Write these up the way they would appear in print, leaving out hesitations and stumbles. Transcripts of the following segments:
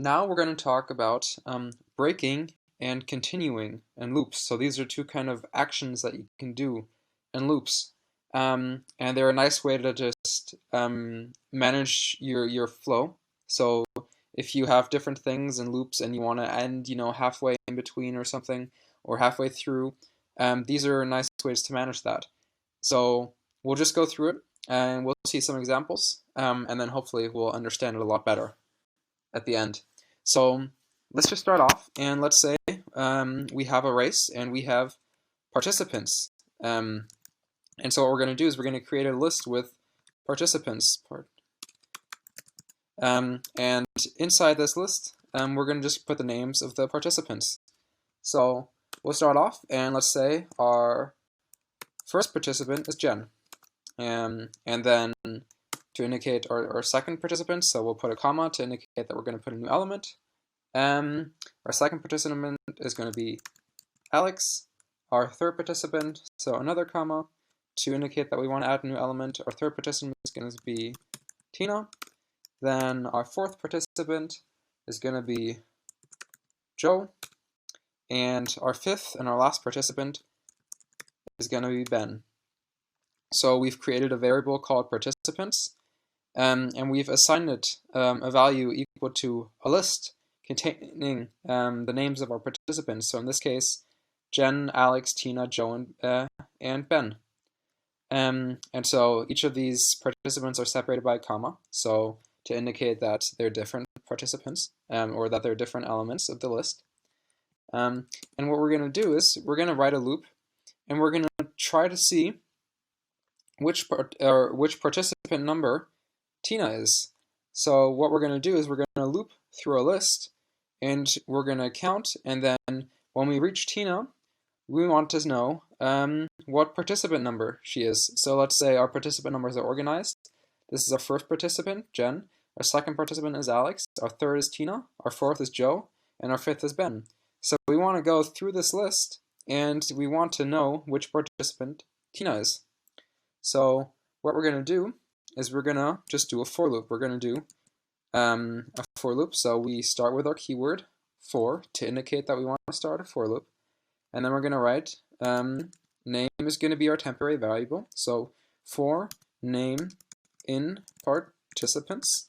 Now we're going to talk about breaking and continuing in loops. So these are two kind of actions that you can do in loops. And they're a nice way to just manage your flow. So if you have different things in loops and you want to end, halfway in between or something, or halfway through, these are nice ways to manage that. So we'll just go through it and we'll see some examples, and then hopefully we'll understand it a lot better at the end. So let's just start off, and let's say we have a race and we have participants. And so what we're going to do is we're going to create a list with participants. And inside this list, we're going to just put the names of the participants. So we'll start off, and let's say our first participant is Jen. And then to indicate our second participant, so we'll put a comma to indicate that we're going to put a new element. Our second participant is going to be Alex. Our third participant, so another comma to indicate that we want to add a new element. Our third participant is going to be Tina. Then our fourth participant is going to be Joe. And our fifth and our last participant is going to be Ben. So we've created a variable called participants, and we've assigned it a value equal to a list containing the names of our participants. So in this case, Jen, Alex, Tina, Joe, and Ben. And so each of these participants are separated by a comma, so to indicate that they're different participants, or that they're different elements of the list. And what we're going to do is we're going to write a loop, and we're going to try to see which participant number Tina is. So what we're going to do is we're going to loop through a list, and we're going to count, and then when we reach Tina, we want to know what participant number she is. So let's say our participant numbers are organized. This is our first participant, Jen. Our second participant is Alex. Our third is Tina. Our fourth is Joe. And our fifth is Ben. So we want to go through this list, and we want to know which participant Tina is. So what we're going to do is we're going to just do a for loop. We're going to do a for loop. So we start with our keyword for to indicate that we want to start a for loop. And then we're going to write name is going to be our temporary variable. So for name in participants.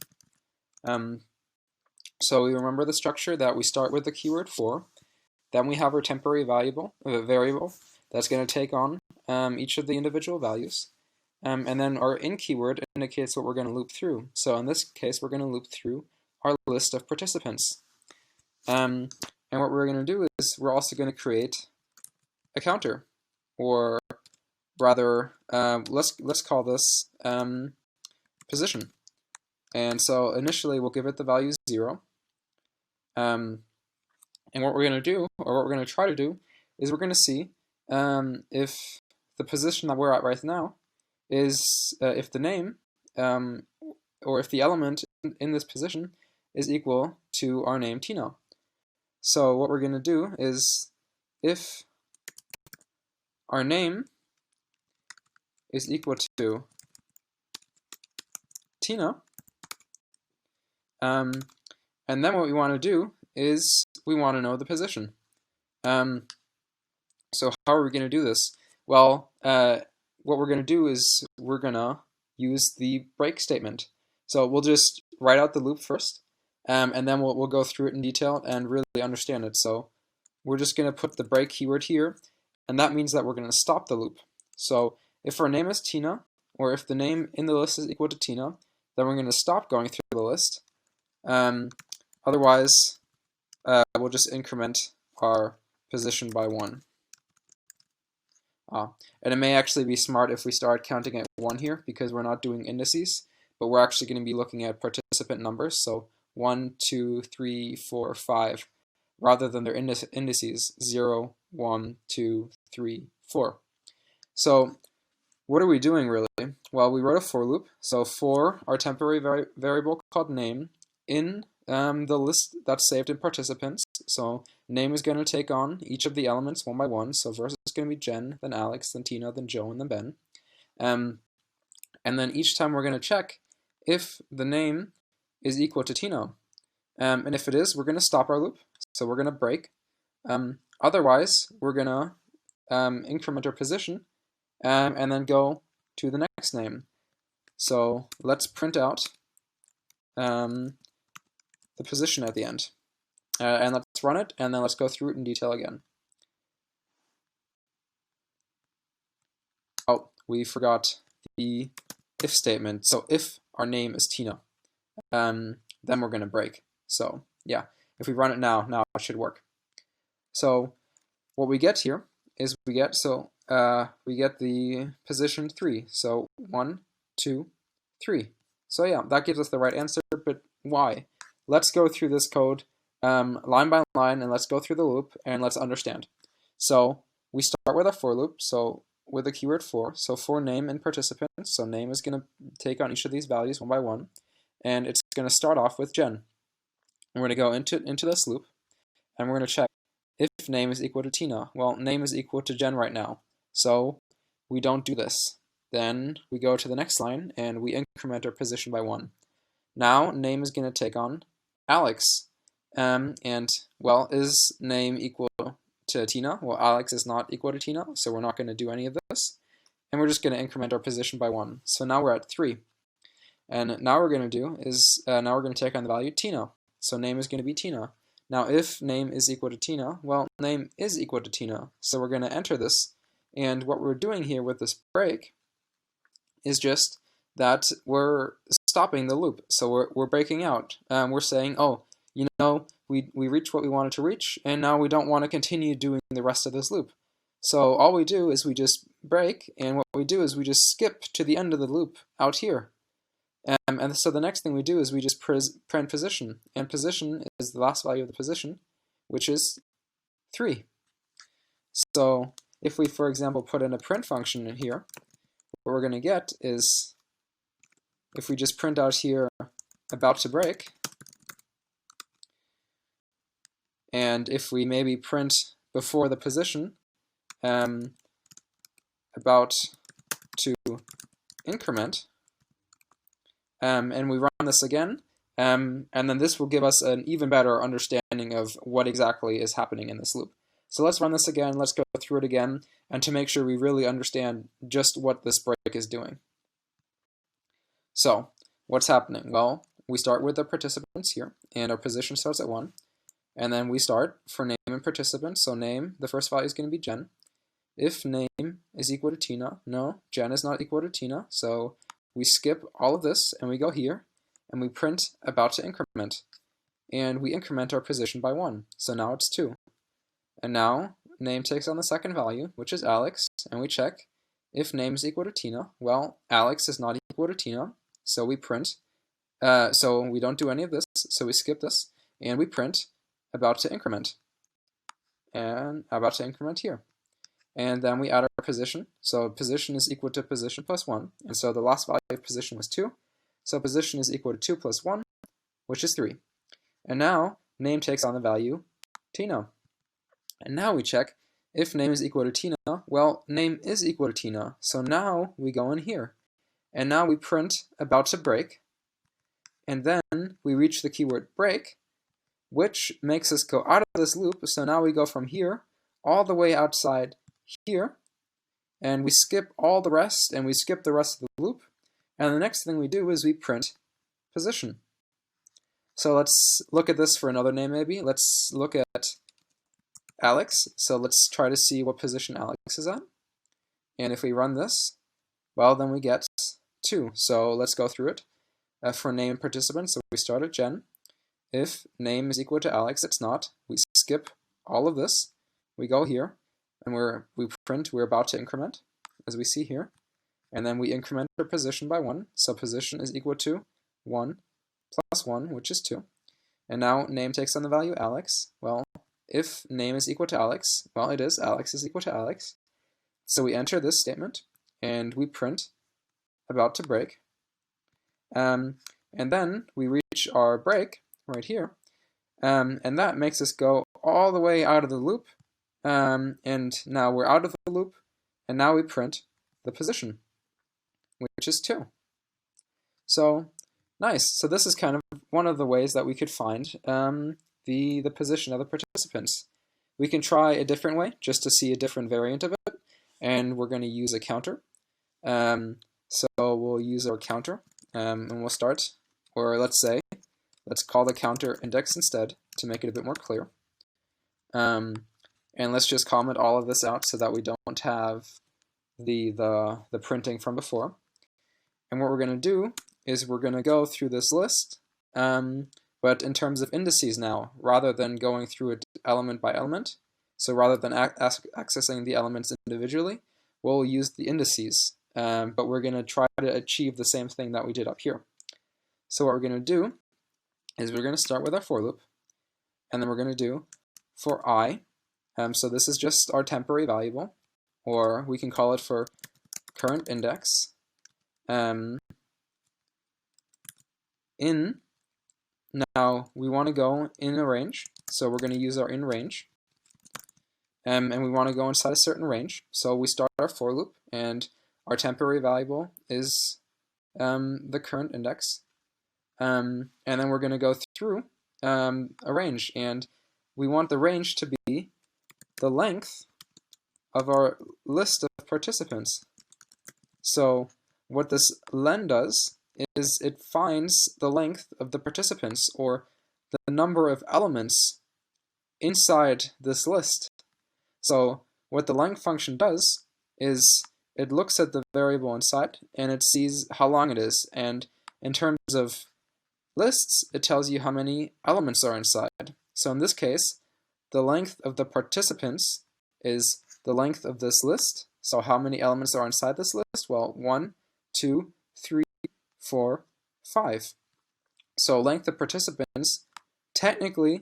So we remember the structure that we start with the keyword for. Then we have our temporary variable that's going to take on each of the individual values. And then our in keyword indicates what we're going to loop through. So in this case, we're going to loop through our list of participants. And what we're going to do is we're also going to create a counter, or rather, let's call this position. And so initially we'll give it the value 0. And what we're going to do, or what we're going to try to do, is we're going to see if the position that we're at right now is, if the name, or if the element in this position is equal to our name Tina. So what we're going to do is, if our name is equal to Tina, and then what we want to do is we want to know the position. So how are we going to do this? Well, what we're going to do is we're going to use the break statement. So we'll just write out the loop first, and then we'll go through it in detail and really understand it. So we're just going to put the break keyword here, and that means that we're going to stop the loop. So if our name is Tina, or if the name in the list is equal to Tina, then we're going to stop going through the list. Otherwise, we'll just increment our position by 1. And it may actually be smart if we start counting at 1 here, because we're not doing indices, but we're actually going to be looking at participant numbers. So 1, 2, 3, 4, 5, rather than their indices 0, 1, 2, 3, 4. So what are we doing really? Well, we wrote a for loop. So for our temporary variable called name in the list that's saved in participants. So name is going to take on each of the elements one by one. So first it's going to be Jen, then Alex, then Tina, then Joe, and then Ben. And then each time we're going to check if the name is equal to Tina. And if it is, we're going to stop our loop, so we're going to break. Otherwise, we're going to increment our position and then go to the next name. So let's print out the position at the end. And let's run it, and then let's go through it in detail again. Oh, we forgot the if statement. So if our name is Tina, then we're going to break. So yeah, if we run it now it should work. So what we get here is we get the position 3. So 1, 2, 3. So yeah, that gives us the right answer, but why? Let's go through this code line by line, and let's go through the loop, and let's understand. So we start with our for loop, so with the keyword for, so for name and participants, so name is going to take on each of these values one by one, and it's going to start off with Jen. And we're going to go into this loop, and we're going to check if name is equal to Tina. Well, name is equal to Jen right now, so we don't do this. Then we go to the next line, and we increment our position by 1. Now name is going to take on Alex. And, well, is name equal to Tina? Well, Alex is not equal to Tina, so we're not going to do any of this. And we're just going to increment our position by 1. So now we're at 3. And now what we're going to do is, now we're going to take on the value Tina. So name is going to be Tina. Now if name is equal to Tina, well, name is equal to Tina. So we're going to enter this. And what we're doing here with this break is just that we're stopping the loop. So we're breaking out. We're saying, oh, you know, we reached what we wanted to reach, and now we don't want to continue doing the rest of this loop. So all we do is we just break, and what we do is we just skip to the end of the loop out here. And so the next thing we do is we just print position, and position is the last value of the position, which is 3. So if we, for example, put in a print function in here, what we're going to get is, if we just print out here about to break, and if we maybe print before the position about to increment, and we run this again, and then this will give us an even better understanding of what exactly is happening in this loop. So let's run this again, let's go through it again, and to make sure we really understand just what this break is doing. So what's happening? Well, we start with the participants here, and our position starts at 1. And then we start for name and participant. So name, the first value is going to be Jen. If name is equal to Tina, no, Jen is not equal to Tina. So we skip all of this, and we go here, and we print about to increment. And we increment our position by 1. So now it's 2. And now name takes on the second value, which is Alex, and we check if name is equal to Tina. Well, Alex is not equal to Tina, so we print. So we don't do any of this, so we skip this, and we print about to increment, and about to increment here. And then we add our position. So position is equal to position plus 1, and so the last value of position was 2. So position is equal to 2 plus 1, which is 3. And now name takes on the value Tina. And now we check if name is equal to Tina. Well, name is equal to Tina, so now we go in here. And now we print about to break, and then we reach the keyword break, which makes us go out of this loop. So now we go from here all the way outside here, and we skip all the rest, and we skip the rest of the loop, and the next thing we do is we print position. So let's look at this for another name maybe. Let's look at Alex. So let's try to see what position Alex is at. And if we run this, well, then we get 2. So let's go through it. For name and participant, so we start at Jen. If name is equal to Alex, it's not. We skip all of this. We go here, and we print we're about to increment, as we see here. And then we increment our position by 1. So position is equal to 1 plus 1, which is 2. And now name takes on the value Alex. Well, if name is equal to Alex, well, it is. Alex is equal to Alex. So we enter this statement, and we print about to break. And then we reach our break right here, and that makes us go all the way out of the loop, and now we're out of the loop, and now we print the position, which is 2. So Nice. So this is kind of one of the ways that we could find the position of the participants. We can try a different way just to see a different variant of it, and we're going to use a counter. So we'll use our counter, and we'll start, or let's call the counter index instead to make it a bit more clear. And let's just comment all of this out so that we don't have the printing from before. And what we're going to do is we're going to go through this list, but in terms of indices now, rather than going through it element by element. So rather than accessing the elements individually, we'll use the indices, but we're going to try to achieve the same thing that we did up here. So what we're going to do is we're going to start with our for loop, and then we're going to do for I. So this is just our temporary variable, or we can call it for current index. In, now we want to go in a range, so we're going to use our in range, and we want to go inside a certain range. So we start our for loop, and our temporary variable is the current index, and then we're going to go through a range, and we want the range to be the length of our list of participants. So what this len does is it finds the length of the participants, or the number of elements inside this list. So what the length function does is it looks at the variable inside and it sees how long it is, and in terms of lists it tells you how many elements are inside. So in this case, the length of the participants is the length of this list. So how many elements are inside this list? Well, 1, 2, 3, 4, 5. So length of participants technically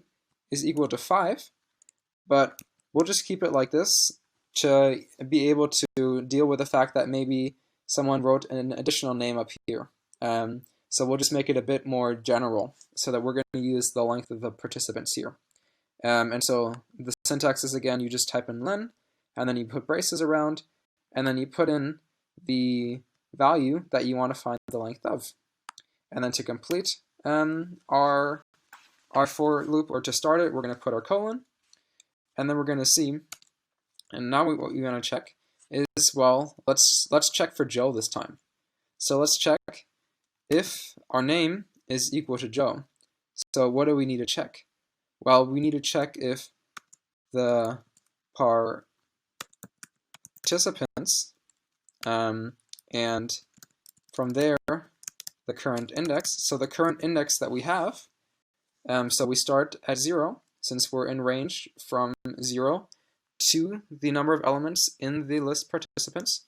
is equal to 5, but we'll just keep it like this to be able to deal with the fact that maybe someone wrote an additional name up here. So we'll just make it a bit more general so that we're going to use the length of the participants here. And so the syntax is, again, you just type in len, and then you put braces around, and then you put in the value that you want to find the length of. And then to complete our for loop, or to start it, we're going to put our colon, and then we're going to see, and now what we want to check is, well, let's check for Joe this time. So let's check if our name is equal to Joe. So what do we need to check? Well, we need to check if the participants, and from there, the current index. So the current index that we have, so we start at 0, since we're in range from 0 to the number of elements in the list participants.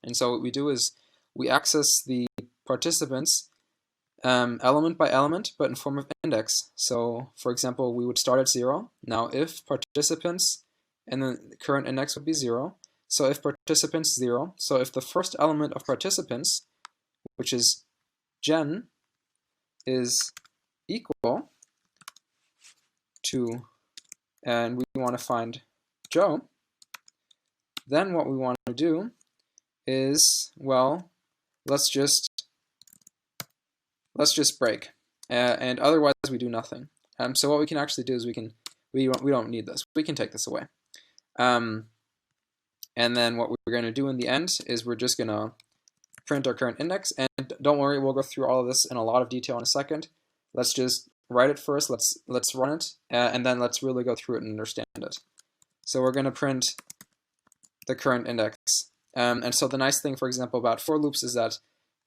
And so what we do is we access the participants element by element, but in form of index. So for example, we would start at 0. Now if participants, and then the current index would be 0. So if participants 0, so if the first element of participants, which is Jen, is equal to, and we want to find Joe, then what we want to do is, well, let's just break, and otherwise we do nothing. So what we can actually do is we don't need this. We can take this away. And then what we're going to do in the end is we're just going to print our current index. And don't worry, we'll go through all of this in a lot of detail in a second. Let's just write it first. Let's run it, and then let's really go through it and understand it. So we're going to print the current index. And so the nice thing, for example, about for loops is that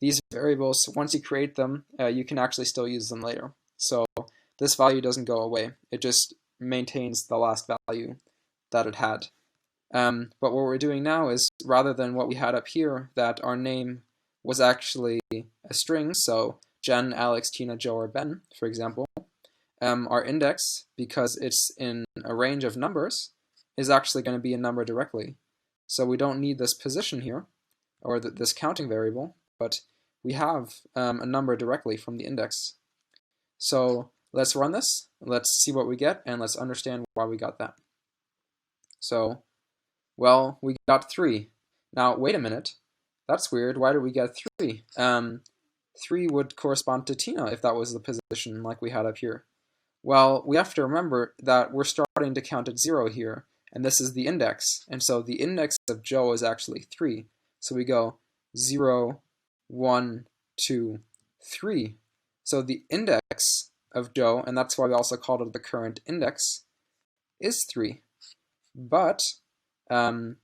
these variables, once you create them, you can actually still use them later. So this value doesn't go away. It just maintains the last value that it had. But what we're doing now is, rather than what we had up here, that our name was actually a string, so Jen, Alex, Tina, Joe, or Ben, for example, our index, because it's in a range of numbers, is actually going to be a number directly. So we don't need this position here, or this counting variable, but we have a number directly from the index. So let's run this, let's see what we get, and let's understand why we got that. So, well, we got 3. Now, wait a minute, that's weird, why did we get 3? 3 would correspond to Tina if that was the position like we had up here. Well, we have to remember that we're starting to count at 0 here, and this is the index, and so the index of Joe is actually 3. So we go 0, 1, 2, 3. So the index of Joe, and that's why we also called it the current index, is 3. But the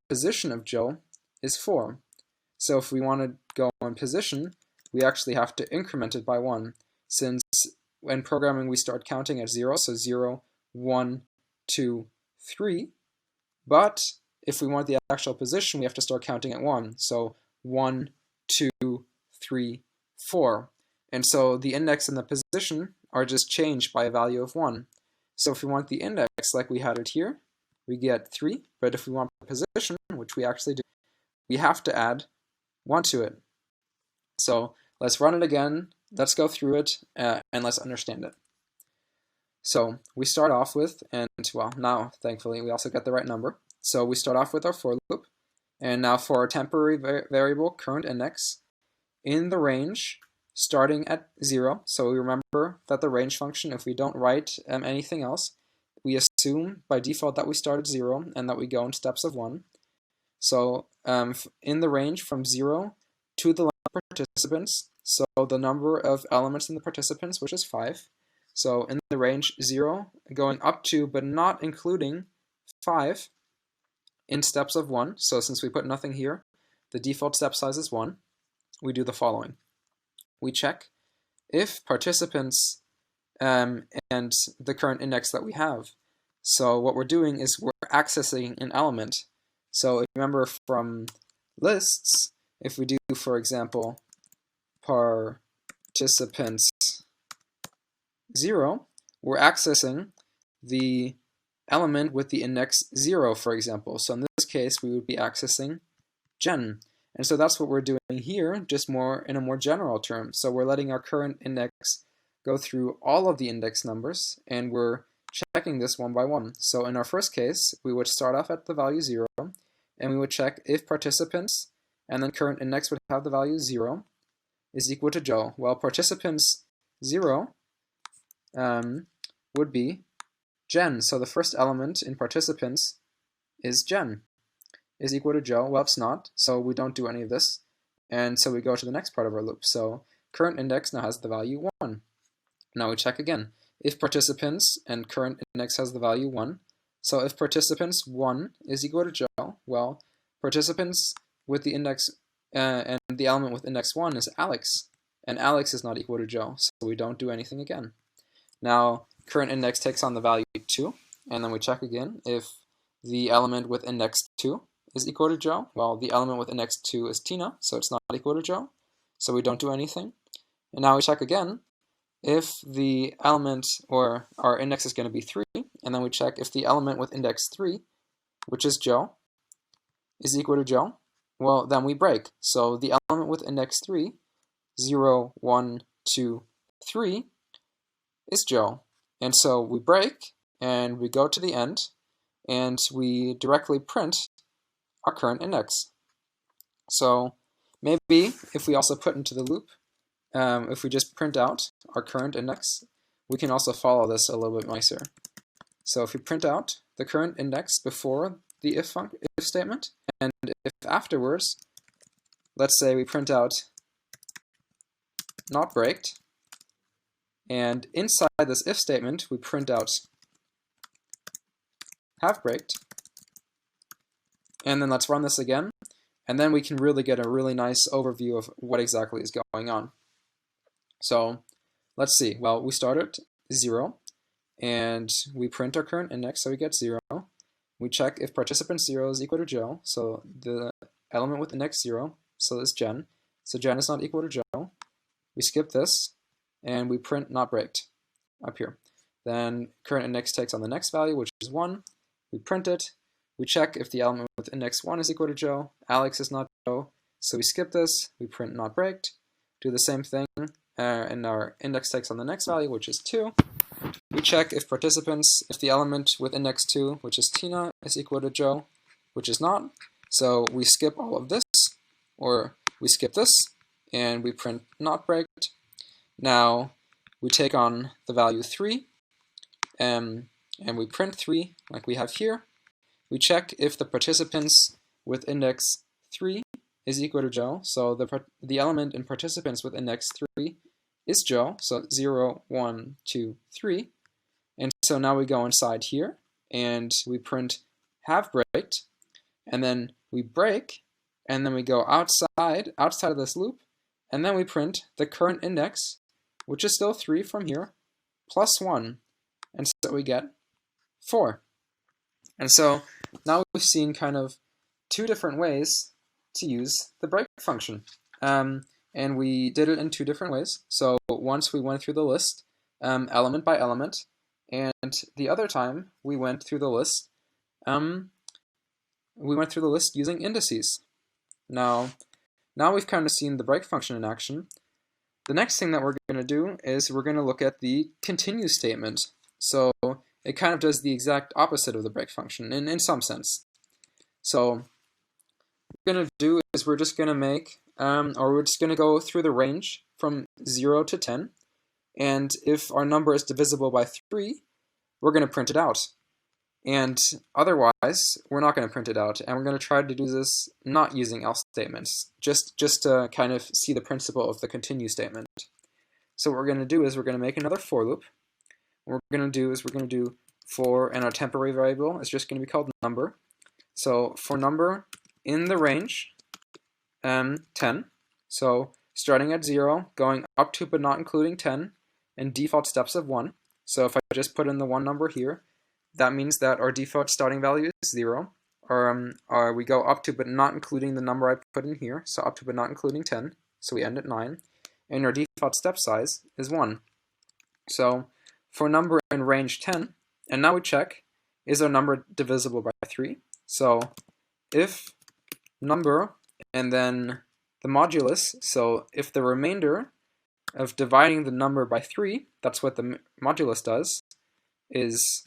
position of Joe is 4. So if we want to go in position, we actually have to increment it by 1, since when programming we start counting at 0, so 0, 1, 2, 3. But if we want the actual position, we have to start counting at 1, so 1, 2, 3, 4. And so the index and the position are just changed by a value of 1. So if we want the index like we had it here, we get 3, but if we want the position, which we actually do, we have to add 1 to it. So let's run it again, let's go through it, and let's understand it. So we start off with, and well, now thankfully we also get the right number. So we start off with our for loop, and now for our temporary variable current index, in the range, starting at 0, so we remember that the range function, if we don't write anything else, we assume by default that we start at 0 and that we go in steps of 1. So in the range from 0 to the participants, so the number of elements in the participants, which is 5. So in the range 0 going up to, but not including 5 in steps of 1. So since we put nothing here, the default step size is 1. We do the following. We check if participants and the current index that we have. So what we're doing is we're accessing an element. So if you remember from lists, if we do, for example, participants 0, we're accessing the element with the index 0, for example. So in this case, we would be accessing Jen. And so that's what we're doing here, just more in a more general term. So we're letting our current index go through all of the index numbers, and we're checking this one by one. So in our first case, we would start off at the value 0, and we would check if participants and then current index would have the value 0 is equal to Joe. Well, participants 0 would be Jen. So the first element in participants is Jen. Is equal to Joe. Well, it's not, so we don't do any of this. And so we go to the next part of our loop. So current index now has the value 1. Now we check again. If participants and current index has the value 1, so if participants 1 is equal to Joe, well, participants with the index and the element with index 1 is Alex, and Alex is not equal to Joe, so we don't do anything again. Now current index takes on the value 2, and then we check again if the element with index 2 is equal to Joe. Well, the element with index 2 is Tina, so it's not equal to Joe, so we don't do anything. And now we check again if the element, or our index is going to be 3, and then we check if the element with index 3, which is Joe, is equal to Joe. Well, then we break. So the element with index 3, 0, 1, 2, 3, is Joe. And so we break, and we go to the end, and we directly print our current index. So maybe if we also put into the loop, if we just print out our current index, we can also follow this a little bit nicer. So if we print out the current index before the if statement, and if afterwards, let's say we print out not breaked, and inside this if statement we print out have breaked, and then let's run this again, and then we can really get a really nice overview of what exactly is going on. So let's see. Well, we start at 0, and we print our current index, so we get 0. We check if participant 0 is equal to Joe, so the element with index 0, so it's Jen. So Jen is not equal to Joe. We skip this, and we print not breaked up here. Then current index takes on the next value, which is 1. We print it. We check if the element with index 1 is equal to Joe. Alex is not Joe, so we skip this. We print not breaked. Do the same thing, and our index takes on the next value, which is 2. We check if participants, if the element with index 2, which is Tina, is equal to Joe, which is not. So we skip all of this, or we skip this, and we print not breaked. Now we take on the value 3, and we print 3 like we have here. We check if the participants with index 3 is equal to Joe, so the element in participants with index 3 is Joe, so 0, 1, 2, 3. And so now we go inside here, and we print have breaked, and then we break, and then we go outside of this loop, and then we print the current index, which is still 3 from here, plus 1, and so we get 4. And so now we've seen kind of two different ways to use the break function. And we did it in two different ways. So once we went through the list, element by element, and the other time we went through the list using indices. Now we've kind of seen the break function in action. The next thing that we're going to do is we're going to look at the continue statement. So it kind of does the exact opposite of the break function in some sense. So what we're going to do is we're just going to make, we're just going to go through the range from 0 to 10. And if our number is divisible by 3, we're going to print it out. And otherwise, we're not going to print it out. And we're going to try to do this not using else statements, just to kind of see the principle of the continue statement. So what we're going to do is we're going to make another for loop. What we're going to do is we're going to do for, and our temporary variable is just going to be called number. So for number in the range 10, so starting at 0, going up to but not including 10, and default steps of 1. So if I just put in the 1 number here, that means that our default starting value is 0. Or we go up to but not including the number I put in here, so up to but not including 10, so we end at 9. And our default step size is 1. So for number in range 10, and now we check, is our number divisible by 3? So if number and then the modulus, so if the remainder of dividing the number by 3, that's what the modulus does, is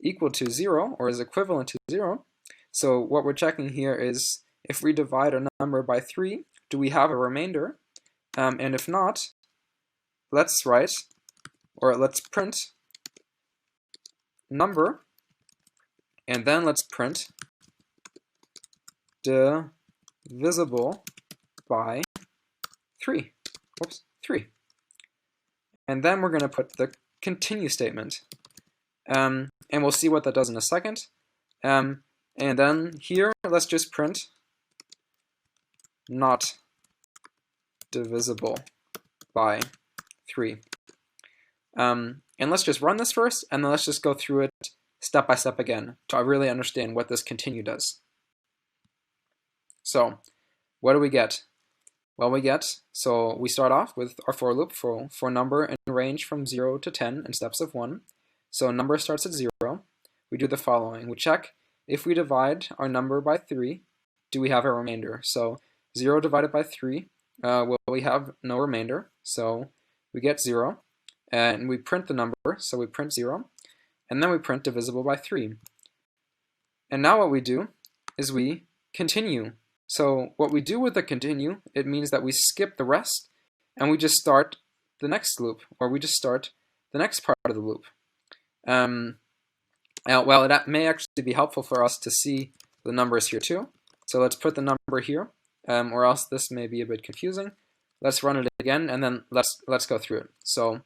equal to 0 or is equivalent to 0. So what we're checking here is if we divide a number by 3, do we have a remainder? And if not, let's write, or let's print number, and then let's print divisible by 3. Oops, 3. And then we're going to put the continue statement. And we'll see what that does in a second. And then here, let's just print not divisible by 3. And let's just run this first, and then let's just go through it step by step again to really understand what this continue does. So what do we get? Well, so we start off with our for loop for number in range from 0 to 10 in steps of 1. So number starts at 0. We do the following. We check if we divide our number by 3, do we have a remainder? So 0 divided by 3, well, we have no remainder, so we get 0. And we print the number, so we print 0. And then we print divisible by 3. And now what we do is we continue. So what we do with the continue, it means that we skip the rest, and we just start the next loop, or we just start the next part of the loop. Well, it may actually be helpful for us to see the numbers here too. So let's put the number here, or else this may be a bit confusing. Let's run it again, and then let's go through it. So,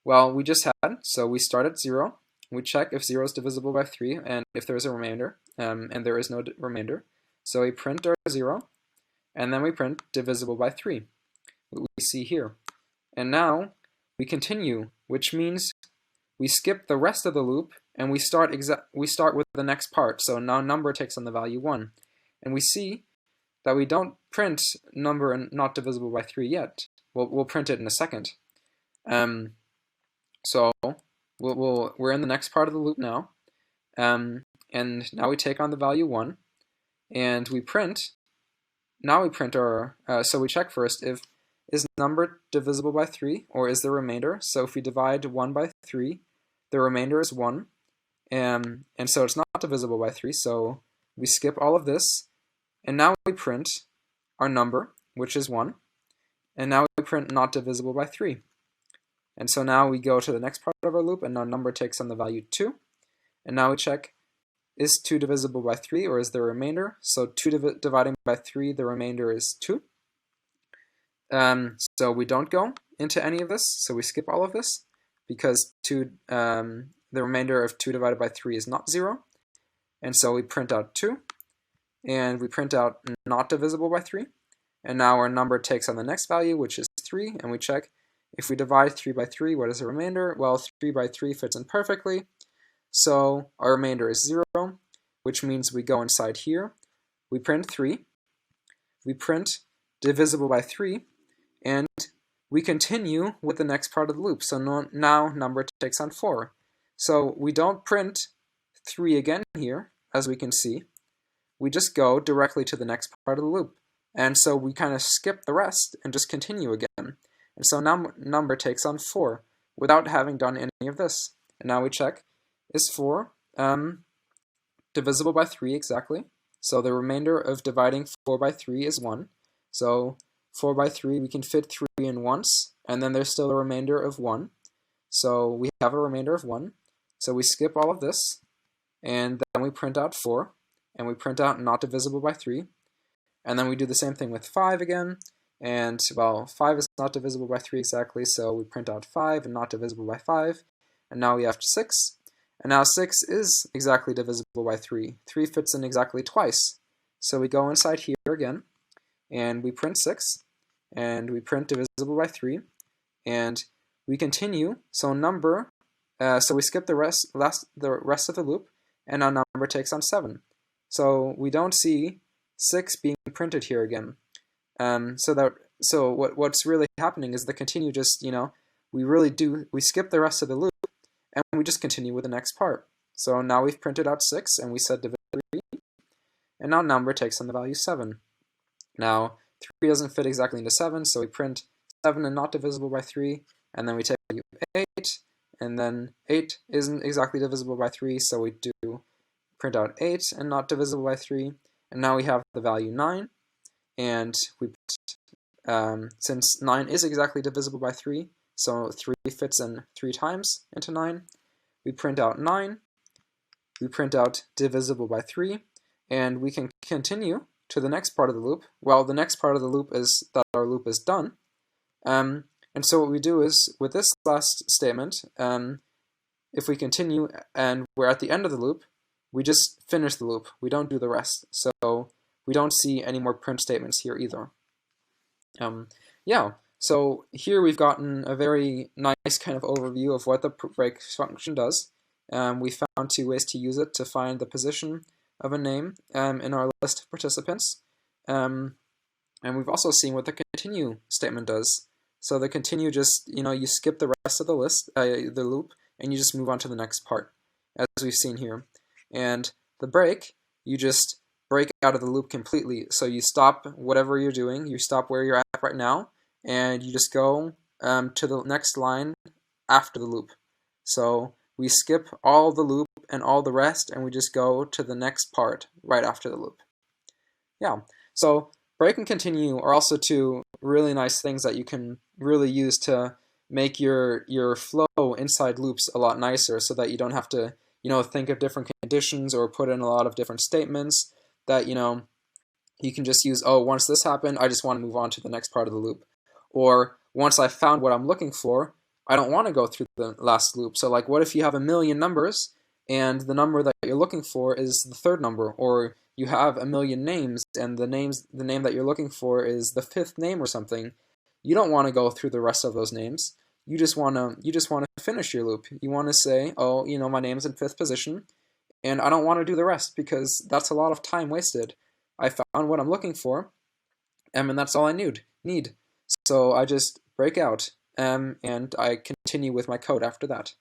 well, we just had, so we start at 0. We check if 0 is divisible by 3, and if there is a remainder, and there is no remainder. So we print our 0, and then we print divisible by 3, what we see here. And now we continue, which means we skip the rest of the loop, and we start with the next part. So now number takes on the value 1. And we see that we don't print number and not divisible by 3 yet. We'll print it in a second. So we're in the next part of the loop now. And now we take on the value 1. And we print, now we print our, so we check first if is number divisible by 3 or is the remainder. So if we divide 1 by 3, the remainder is 1. And so it's not divisible by 3, so we skip all of this. And now we print our number, which is 1. and now we print not divisible by 3. And so now we go to the next part of our loop, and our number takes on the value 2. And now we check, is 2 divisible by 3, or is there a remainder? So 2 dividing by 3, the remainder is 2. So we don't go into any of this, so we skip all of this, because the remainder of 2 divided by 3 is not 0. And so we print out 2, and we print out not divisible by 3. And now our number takes on the next value, which is 3, and we check, if we divide 3 by 3, what is the remainder? Well, 3 by 3 fits in perfectly, so our remainder is 0, which means we go inside here, we print 3, we print divisible by 3, and we continue with the next part of the loop. So now number takes on 4. So we don't print 3 again here, as we can see. We just go directly to the next part of the loop. And so we kind of skip the rest and just continue again. And so now number takes on 4 without having done any of this. And now we check, is 4 divisible by 3 exactly? So the remainder of dividing 4 by 3 is 1. So 4 by 3, we can fit 3 in once, and then there's still a remainder of 1. So we have a remainder of 1. So we skip all of this, and then we print out 4, and we print out not divisible by 3. And then we do the same thing with 5 again, and well, 5 is not divisible by 3 exactly, so we print out 5 and not divisible by 5. And now we have 6, and now 6 is exactly divisible by 3. 3 fits in exactly twice. So we go inside here again, and we print 6, and we print divisible by 3, and we continue. So so we skip the rest of the loop, and our number takes on 7. So we don't see 6 being printed here again. So what's really happening is the continue just, we skip the rest of the loop, and we just continue with the next part. So now we've printed out 6, and we said divisible by 3, and now number takes on the value 7. Now, 3 doesn't fit exactly into 7, so we print 7 and not divisible by 3, and then we take value 8, and then 8 isn't exactly divisible by 3, so we do print out 8 and not divisible by 3, and now we have the value 9, and since 9 is exactly divisible by 3, so 3 fits in 3 times into 9, we print out 9, we print out divisible by 3, and we can continue to the next part of the loop. Well, the next part of the loop is that our loop is done. And so what we do is, with this last statement, if we continue and we're at the end of the loop, we just finish the loop. We don't do the rest. So we don't see any more print statements here either. Yeah, so here we've gotten a very nice kind of overview of what the break function does. We found 2 ways to use it to find the position of a name in our list of participants. And we've also seen what the continue statement does. So the continue just, you skip the rest of the list, the loop, and you just move on to the next part, as we've seen here. And the break, you just break out of the loop completely. So you stop whatever you're doing, you stop where you're at right now, and you just go to the next line after the loop. So we skip all the loop and all the rest, and we just go to the next part right after the loop. Yeah, so break and continue are also 2 really nice things that you can really use to make your flow inside loops a lot nicer, so that you don't have to think of different conditions or put in a lot of different statements, that you can just use, oh, once this happened, I just want to move on to the next part of the loop. Or once I found what I'm looking for, I don't want to go through the last loop. So like, what if you have 1,000,000 numbers and the number that you're looking for is the 3rd number, or you have 1,000,000 names and the name that you're looking for is the 5th name or something? You don't want to go through the rest of those names. You just want to finish your loop. You want to say, oh, my name's in 5th position, and I don't want to do the rest because that's a lot of time wasted. I found what I'm looking for, and that's all I need. So I just break out, and I continue with my code after that.